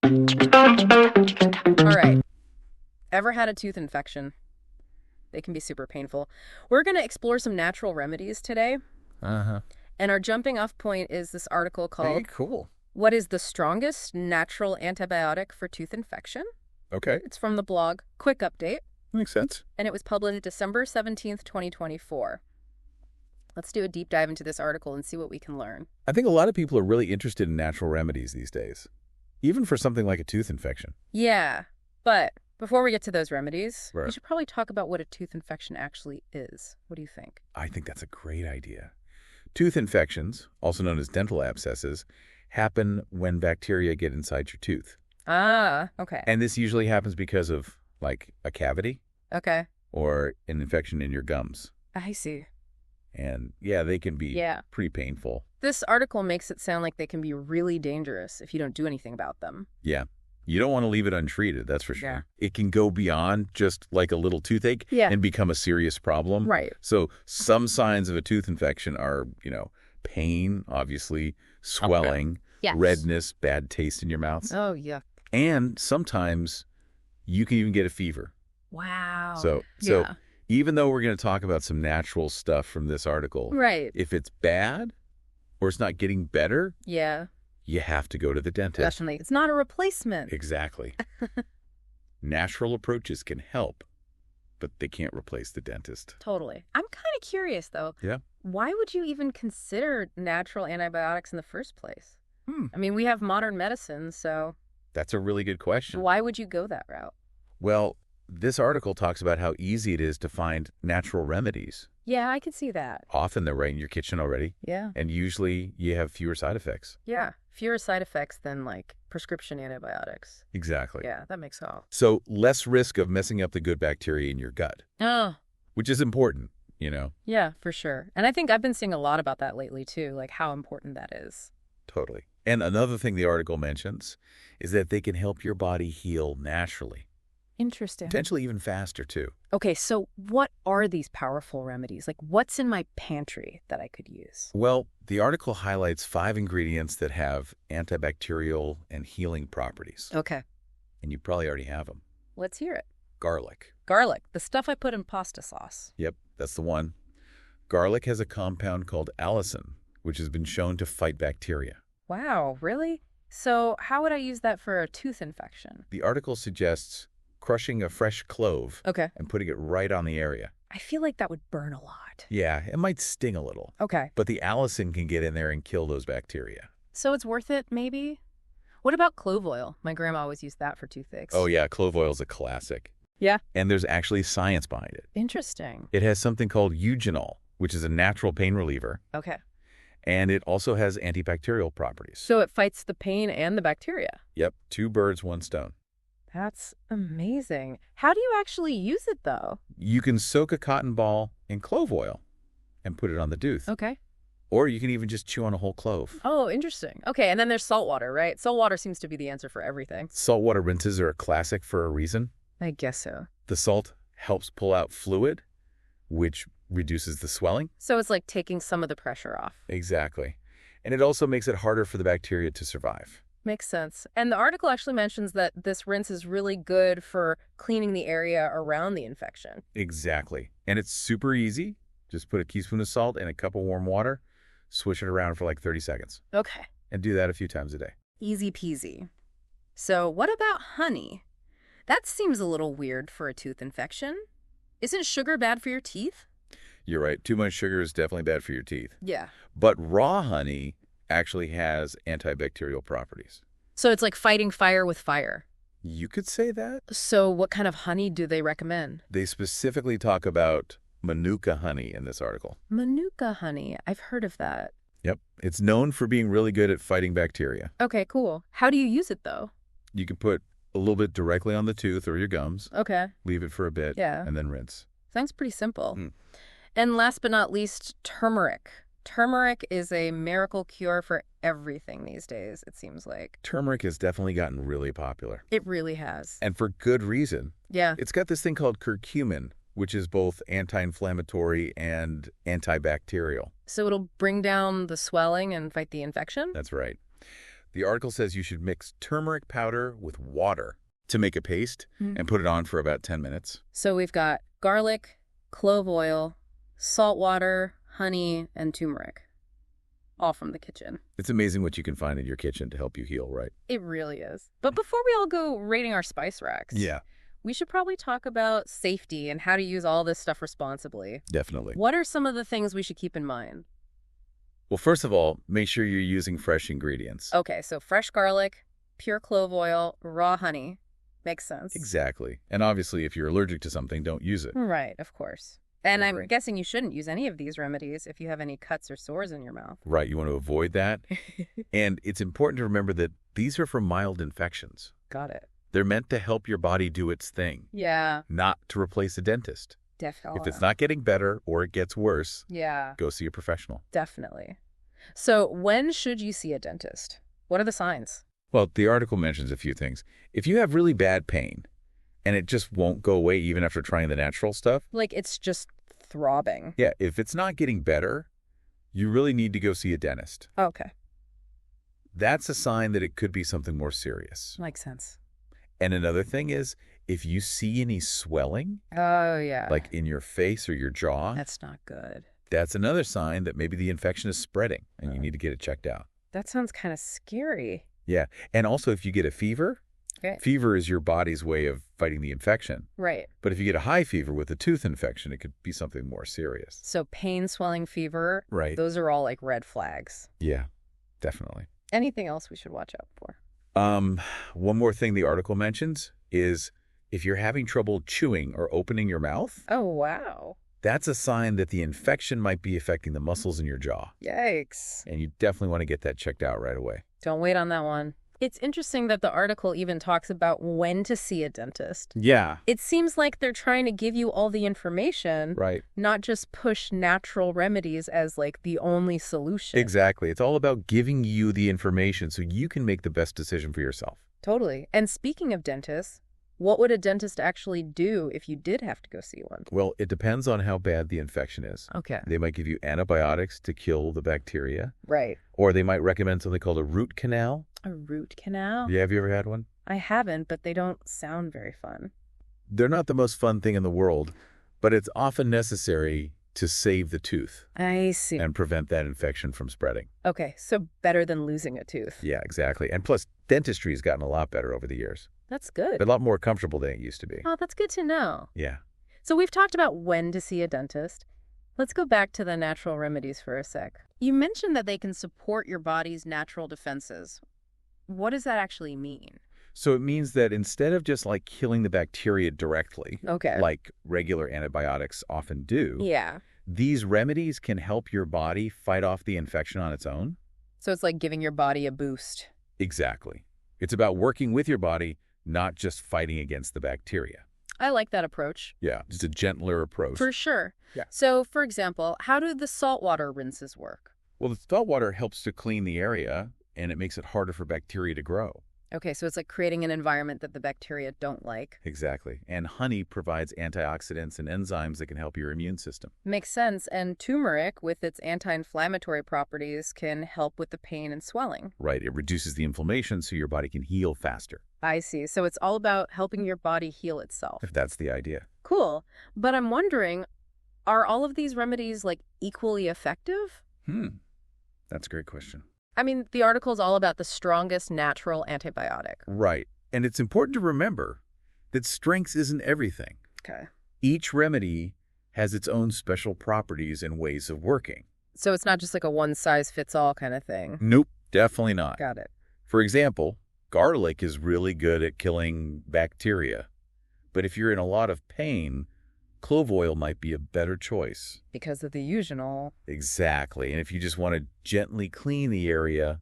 All right. Ever had a tooth infection? They can be super painful. We're going to explore some natural remedies today. Uh-huh. And our jumping off point is this article Hey, called cool. What is the Strongest Natural Antibiotic for Tooth Infection? Okay. It's from the blog Quick Update, Makes sense. and it was published December 17th, 2024. Let's do a deep dive into this article and see what we can learn. I think a lot of people are really interested in natural remedies these days, even for something like a tooth infection. Yeah, but before we get to those remedies, we Right. should probably talk about what a tooth infection actually is. What do you think? I think that's a great idea. Tooth infections, also known as dental abscesses, happen when bacteria get inside your tooth. Ah, okay. And this usually happens because of, like, a cavity Okay, or an infection in your gums. I see. And, yeah, they can be Yeah. pretty painful. This article makes it sound like they can be really dangerous if you don't do anything about them. Yeah. You don't want to leave it untreated, that's for sure. Yeah. It can go beyond just like a little toothache Yeah. and become a serious problem. Right. So some signs of a tooth infection are, pain, obviously, swelling, Yes. redness, bad taste in your mouth. Oh, yuck. And sometimes you can even get a fever. Wow. So Yeah. even though we're going to talk about some natural stuff from this article, Right. if it's bad or it's not getting better, Yeah, you have to go to the dentist. definitely. It's not a replacement. Exactly. Natural approaches can help, but they can't replace the dentist. Totally. I'm kind of curious, though. Yeah. Why would you even consider natural antibiotics in the first place? Hmm. I mean, we have modern medicine, so That's a really good question. why would you go that route? Well, this article talks about how easy it is to find natural remedies. Yeah, I could see that. Often they're right in your kitchen already, Yeah. and usually you have fewer side effects. Yeah. Fewer side effects than, like, prescription antibiotics. Exactly. Yeah, that makes sense. So less risk of messing up the good bacteria in your gut, Oh, which is important, yeah, for sure. And I think I've been seeing a lot about that lately, too, like how important that is. Totally. And another thing the article mentions is that they can help your body heal naturally, Interesting. potentially even faster, too. Okay, so what are these powerful remedies? Like, what's in my pantry that I could use? Well, the article highlights 5 ingredients that have antibacterial and healing properties, Okay, and you probably already have them. let's hear it. Garlic. Garlic, the stuff I put in pasta sauce. Yep, that's the one. Garlic has a compound called allicin, which has been shown to fight bacteria. Wow, really? So how would I use that for a tooth infection? The article suggests crushing a fresh clove Okay. and putting it right on the area. I feel like that would burn a lot. Yeah, it might sting a little, Okay. but the allicin can get in there and kill those bacteria. So it's worth it, maybe? What about clove oil? My grandma always used that for toothaches. Oh yeah, clove oil's a classic. Yeah? And there's actually science behind it. Interesting. It has something called eugenol, which is a natural pain reliever, Okay. and it also has antibacterial properties. So it fights the pain and the bacteria. Yep, 2 birds, 1 stone. That's amazing. How do you actually use it, though? You can soak a cotton ball in clove oil and put it on the tooth. Okay. Or you can even just chew on a whole clove. Oh, interesting. Okay, and then there's salt water, right? Salt water seems to be the answer for everything. Saltwater rinses are a classic for a reason. I guess so. The salt helps pull out fluid, which reduces the swelling. So it's like taking some of the pressure off. Exactly. And it also makes it harder for the bacteria to survive. Makes sense. And the article actually mentions that this rinse is really good for cleaning the area around the infection. Exactly. And it's super easy. Just put a teaspoon of salt in a cup of warm water, swish it around for like 30 seconds, Okay. and do that a few times a day. Easy peasy. So what about honey? That seems a little weird for a tooth infection. Isn't sugar bad for your teeth? You're right. Too much sugar is definitely bad for your teeth. Yeah. But raw honey actually has antibacterial properties. So it's like fighting fire with fire. You could say that. So what kind of honey do they recommend? They specifically talk about Manuka honey in this article. Manuka honey. I've heard of that. Yep. It's known for being really good at fighting bacteria. Okay, cool. How do you use it, though? You can put a little bit directly on the tooth or your gums, Okay. leave it for a bit, Yeah. and then rinse. Sounds pretty simple. Mm. And last but not least, turmeric. Turmeric is a miracle cure for everything these days, it seems like. Turmeric has definitely gotten really popular. It really has. And for good reason. Yeah. It's got this thing called curcumin, which is both anti-inflammatory and antibacterial. So it'll bring down the swelling and fight the infection? That's right. The article says you should mix turmeric powder with water to make a paste and put it on for about 10 minutes. So we've got garlic, clove oil, salt water, honey, and turmeric. All from the kitchen. It's amazing what you can find in your kitchen to help you heal, right? It really is. But before we all go raiding our spice racks, Yeah, we should probably talk about safety and how to use all this stuff responsibly. definitely. What are some of the things we should keep in mind? Well, first of all, make sure you're using fresh ingredients. Okay, so fresh garlic, pure clove oil, raw honey. Makes sense. Exactly. And obviously, if you're allergic to something, don't use it. Right, of course. And I'm Right. guessing you shouldn't use any of these remedies if you have any cuts or sores in your mouth. Right, you want to avoid that. And it's important to remember that these are for mild infections. Got it. They're meant to help your body do its thing, Yeah, not to replace a dentist. definitely. If it's not getting better or it gets worse, Yeah, go see a professional. definitely. So when should you see a dentist? What are the signs? Well, the article mentions a few things. If you have really bad pain and it just won't go away even after trying the natural stuff, Like it's just throbbing. yeah, if it's not getting better, you really need to go see a dentist. Okay, That's a sign that it could be something more serious. makes sense. And another thing is, if you see any swelling, Oh, yeah. like in your face or your jaw, That's not good. that's another sign that maybe the infection is spreading and you need to get it checked out. That sounds kind of scary. Yeah. And also, if you get a fever, Okay. fever is your body's way of fighting the infection. Right. But if you get a high fever with a tooth infection, it could be something more serious. So pain, swelling, fever, Right. those are all like red flags. Yeah, definitely. Anything else we should watch out for? One more thing the article mentions is if you're having trouble chewing or opening your mouth, Oh, wow. that's a sign that the infection might be affecting the muscles in your jaw. Yikes. And you definitely want to get that checked out right away. Don't wait on that one. It's interesting that the article even talks about when to see a dentist. Yeah. It seems like they're trying to give you all the information, Right. not just push natural remedies as like the only solution. Exactly. It's all about giving you the information so you can make the best decision for yourself. Totally. And speaking of dentists, what would a dentist actually do if you did have to go see one? Well, it depends on how bad the infection is. Okay. They might give you antibiotics to kill the bacteria, Right. or they might recommend something called a root canal. A root canal? Yeah, have you ever had one? I haven't, but they don't sound very fun. They're not the most fun thing in the world, but it's often necessary to save the tooth I see. and prevent that infection from spreading. Okay, so better than losing a tooth. Yeah, exactly. And plus, dentistry has gotten a lot better over the years. That's good. A lot more comfortable than it used to be. Oh, that's good to know. Yeah. So we've talked about when to see a dentist. Let's go back to the natural remedies for a sec. You mentioned that they can support your body's natural defenses. What does that actually mean? So it means that instead of just like killing the bacteria directly, Okay. like regular antibiotics often do, Yeah. these remedies can help your body fight off the infection on its own. So it's like giving your body a boost. Exactly. It's about working with your body, not just fighting against the bacteria. I like that approach. Yeah, just a gentler approach. For sure. Yeah. So, for example, how do the saltwater rinses work? Well, the salt water helps to clean the area, and it makes it harder for bacteria to grow. Okay, so it's like creating an environment that the bacteria don't like. Exactly. And honey provides antioxidants and enzymes that can help your immune system. Makes sense. And turmeric, with its anti-inflammatory properties, can help with the pain and swelling. Right. It reduces the inflammation so your body can heal faster, I see. So it's all about helping your body heal itself. if that's the idea. Cool. But I'm wondering, are all of these remedies like equally effective? That's a great question. I mean, the article is all about the strongest natural antibiotic. Right. And it's important to remember that strength isn't everything. Okay. Each remedy has its own special properties and ways of working. So it's not just like a one-size-fits-all kind of thing. Nope, definitely not. Got it. For example, garlic is really good at killing bacteria. But if you're in a lot of pain, clove oil might be a better choice. Because of the usual. Exactly. And if you just want to gently clean the area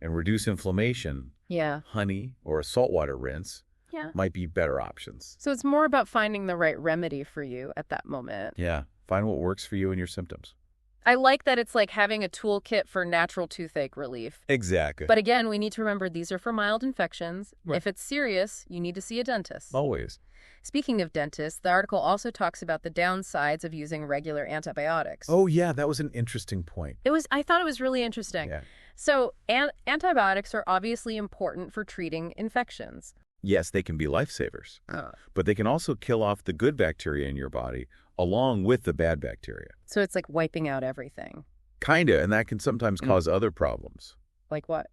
and reduce inflammation, Yeah. honey or a saltwater rinse Yeah. might be better options. So it's more about finding the right remedy for you at that moment. Yeah. Find what works for you and your symptoms. I like that it's like having a toolkit for natural toothache relief. Exactly. But again, we need to remember these are for mild infections. Right. If it's serious, you need to see a dentist. Always. Speaking of dentists, the article also talks about the downsides of using regular antibiotics. Oh, yeah, that was an interesting point. I thought it was really interesting. Yeah. So, antibiotics are obviously important for treating infections. Yes, they can be lifesavers, but they can also kill off the good bacteria in your body along with the bad bacteria. So it's like wiping out everything. Kinda, and that can sometimes cause other problems, Like what?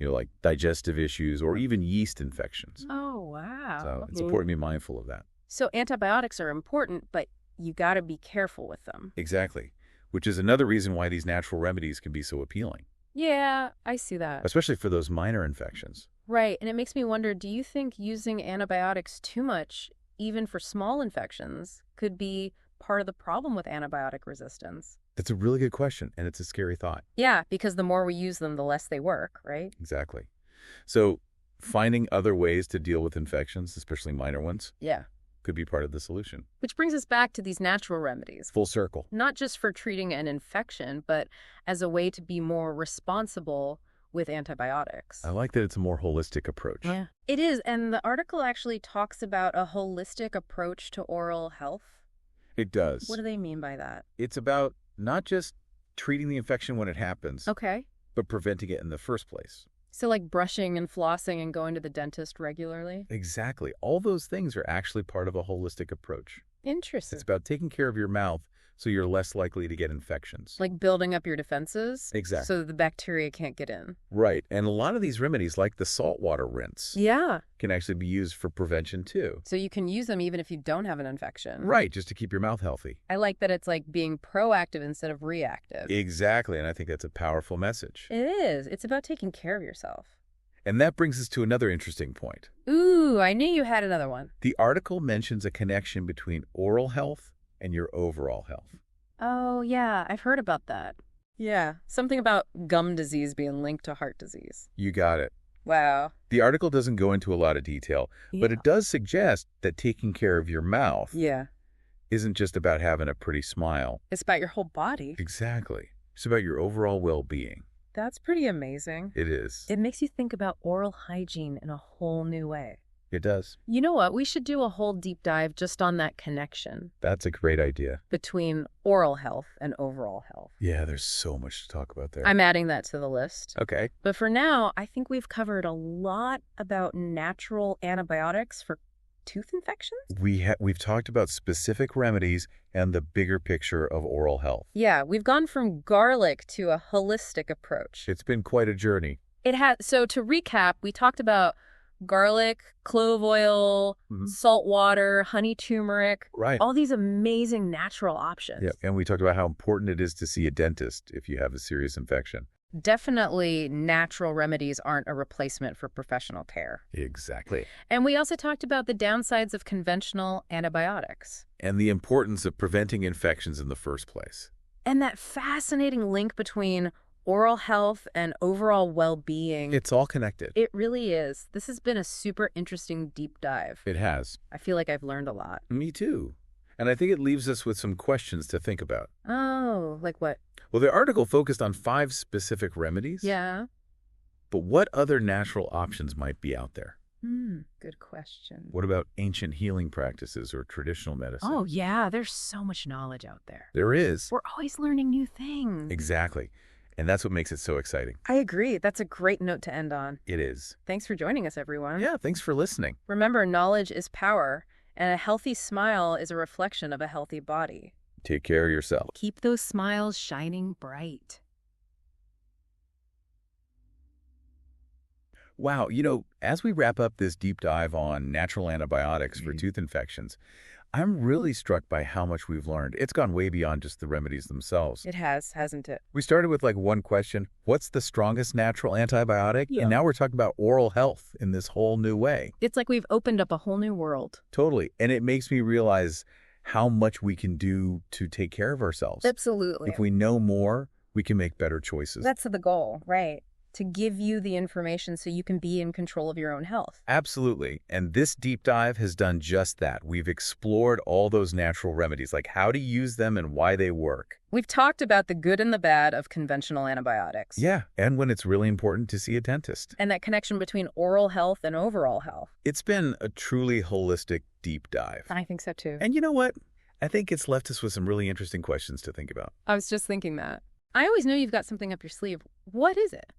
like digestive issues or even yeast infections. Oh, wow. So it's important to be mindful of that. So antibiotics are important, but you got to be careful with them. Exactly, which is another reason why these natural remedies can be so appealing, Yeah, I see that. especially for those minor infections. Right, and it makes me wonder, do you think using antibiotics too much, even for small infections, could be part of the problem with antibiotic resistance? That's a really good question, and it's a scary thought. Yeah, because the more we use them, the less they work, right? Exactly. So finding other ways to deal with infections, especially minor ones, Yeah. could be part of the solution. Which brings us back to these natural remedies. Full circle. Not just for treating an infection, but as a way to be more responsible with antibiotics. I like that it's a more holistic approach. Yeah. It is, and the article actually talks about a holistic approach to oral health. It does. What do they mean by that? It's about not just treating the infection when it happens, Okay. but preventing it in the first place. So like brushing and flossing and going to the dentist regularly? Exactly. All those things are actually part of a holistic approach. Interesting. It's about taking care of your mouth so you're less likely to get infections. Like building up your defenses? Exactly. So the bacteria can't get in. Right. And a lot of these remedies, like the saltwater rinse, Yeah. can actually be used for prevention too. So you can use them even if you don't have an infection. Right, just to keep your mouth healthy. I like that it's like being proactive instead of reactive. Exactly, and I think that's a powerful message. It is. It's about taking care of yourself. And that brings us to another interesting point. Ooh, I knew you had another one. The article mentions a connection between oral health and your overall health. Oh, yeah. I've heard about that. Yeah. Something about gum disease being linked to heart disease. You got it. Wow. The article doesn't go into a lot of detail, but it does suggest that taking care of your mouth Yeah. isn't just about having a pretty smile. It's about your whole body. Exactly. It's about your overall well-being. That's pretty amazing. It is. It makes you think about oral hygiene in a whole new way. It does. You know what? We should do a whole deep dive just on that connection That's a great idea. between oral health and overall health. Yeah, there's so much to talk about there. I'm adding that to the list. Okay. But for now, I think we've covered a lot about natural antibiotics for tooth infections. We've talked about specific remedies and the bigger picture of oral health. Yeah, we've gone from garlic to a holistic approach. It's been quite a journey. It has. So to recap, we talked about garlic, clove oil, salt water, honey turmeric, Right. all these amazing natural options. Yeah, and we talked about how important it is to see a dentist if you have a serious infection. Definitely natural remedies aren't a replacement for professional care. Exactly. And we also talked about the downsides of conventional antibiotics. And the importance of preventing infections in the first place. And that fascinating link between oral health and overall well-being. It's all connected. It really is. This has been a super interesting deep dive. It has. I feel like I've learned a lot. Me too. And I think it leaves us with some questions to think about. Oh, like what? Well, the article focused on 5 specific remedies. Yeah. But what other natural options might be out there? Good question. What about ancient healing practices or traditional medicine? Oh, yeah. There's so much knowledge out there. There is. We're always learning new things. Exactly. And that's what makes it so exciting. I agree. That's a great note to end on. It is. Thanks for joining us, everyone. Yeah, thanks for listening. Remember, knowledge is power, and a healthy smile is a reflection of a healthy body. Take care of yourself. Keep those smiles shining bright. Wow, as we wrap up this deep dive on natural antibiotics for tooth infections, I'm really struck by how much we've learned. It's gone way beyond just the remedies themselves. It has, hasn't it? We started with one question, what's the strongest natural antibiotic? Yeah. And now we're talking about oral health in this whole new way. It's like we've opened up a whole new world. Totally. And it makes me realize how much we can do to take care of ourselves. Absolutely. If we know more, we can make better choices. That's the goal, right? to give you the information so you can be in control of your own health. Absolutely. And this deep dive has done just that. We've explored all those natural remedies, like how to use them and why they work. We've talked about the good and the bad of conventional antibiotics. Yeah, and when it's really important to see a dentist. And that connection between oral health and overall health. It's been a truly holistic deep dive. I think so too. And you know what? I think it's left us with some really interesting questions to think about. I was just thinking that. I always know you've got something up your sleeve. What is it?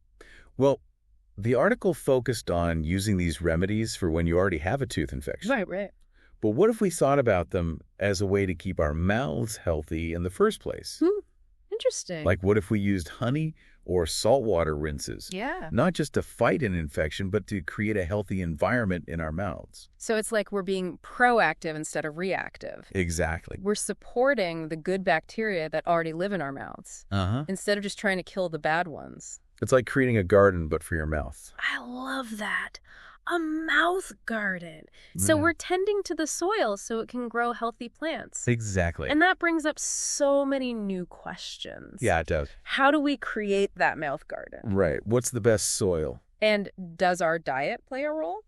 Well, the article focused on using these remedies for when you already have a tooth infection. Right. But what if we thought about them as a way to keep our mouths healthy in the first place? Interesting. Like what if we used honey or saltwater rinses? Yeah. Not just to fight an infection, but to create a healthy environment in our mouths. So it's like we're being proactive instead of reactive. Exactly. We're supporting the good bacteria that already live in our mouths instead of just trying to kill the bad ones. It's like creating a garden, but for your mouth. I love that. A mouth garden. So we're tending to the soil so it can grow healthy plants. Exactly. And that brings up so many new questions. Yeah, it does. How do we create that mouth garden? Right. What's the best soil? And does our diet play a role?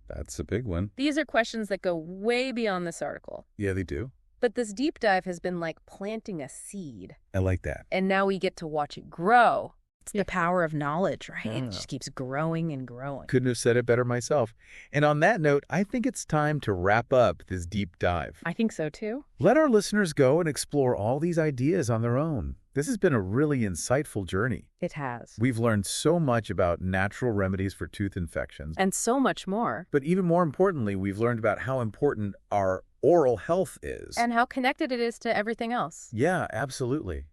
That's a big one. These are questions that go way beyond this article. Yeah, they do. But this deep dive has been like planting a seed. I like that. And now we get to watch it grow. It's the power of knowledge, right? It just keeps growing and growing. Couldn't have said it better myself. And on that note, I think it's time to wrap up this deep dive. I think so, too. Let our listeners go and explore all these ideas on their own. This has been a really insightful journey. It has. We've learned so much about natural remedies for tooth infections. And so much more. But even more importantly, we've learned about how important our oral health is. And how connected it is to everything else. Yeah, absolutely.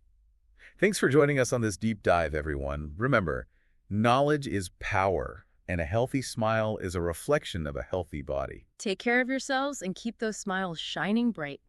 Thanks for joining us on this deep dive, everyone. Remember, knowledge is power, and a healthy smile is a reflection of a healthy body. Take care of yourselves and keep those smiles shining bright.